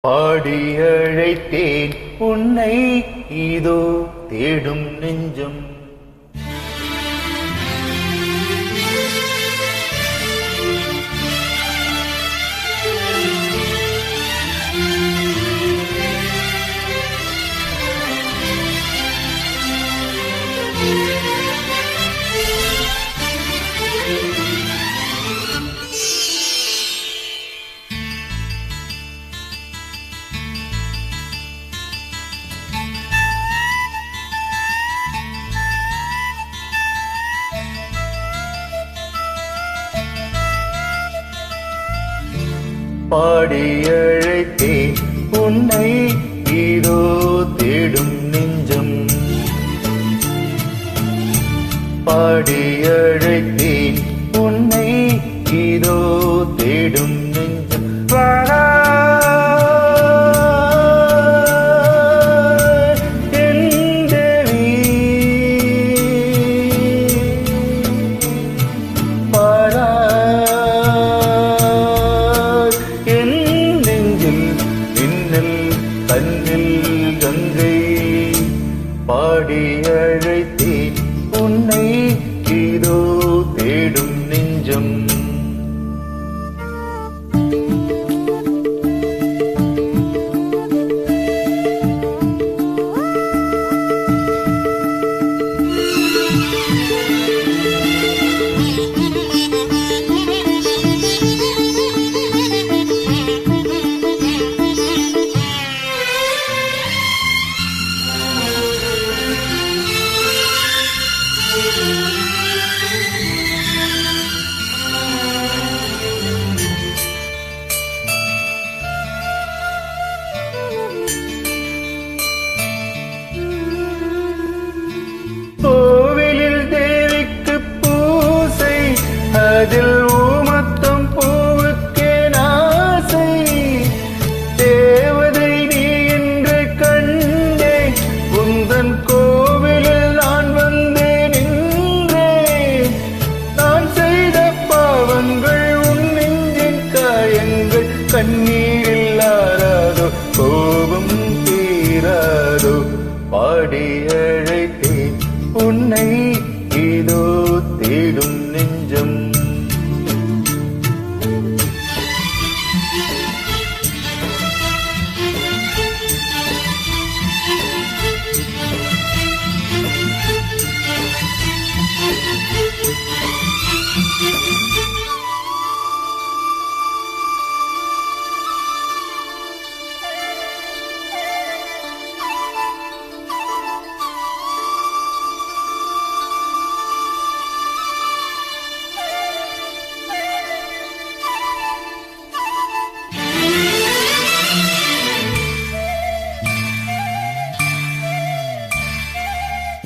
பாடி அழைத்தேன் உன்னை இதோ தேடும் நெஞ்சம். பாடி அழைத்தேன் உன்னை இதோ தேடும் நெஞ்சம். பாடி அழைத்தேன் உன்னை இதோ தேடும் நெஞ்சம். பாடி அழைத்தேன் உன்னை இதோ தேடும் நெஞ்சம். கோவிலில் தேவிக்கு பூசை, அதில் ஊமத்தம் பூவுக்கே நாசை. தேவதை நீ என்று கண்டேன், உந்தன் கோவிலில் நான் வந்து நின்றேன். நான் செய்த பாவங்கள் உன் நெஞ்சின் காயங்கள், கண்ணீரில் ஆறாதோ கோபம் தீராதோ. பாடி அழைத்தேன் உன்னை இதோ தேடும் நெஞ்சம்.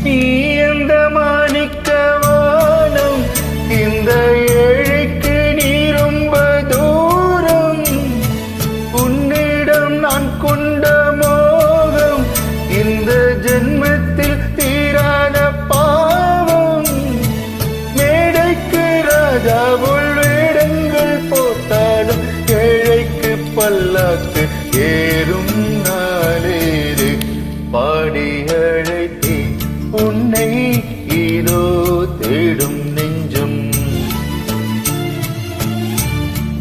நீ அந்த மாணிக்க வானம், இந்த ஏழைக்கு நீ ரொம்ப தூரம். உன்னிடம் நான் கொண்ட மோகம், இந்த ஜென்மத்தில் தீராத பாவம். மேடைக்கு ராஜாவுள் வேடங்கள் போட்டாலும், ஏழைக்கு பல்லாக்கு ஏறும் நாளேது. பாடி அழைத்தேன் உன்னை இதோ தேடும் நெஞ்சம்.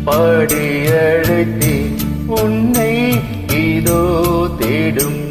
பாடி அழைத்தேன் உன்னை இதோ தேடும்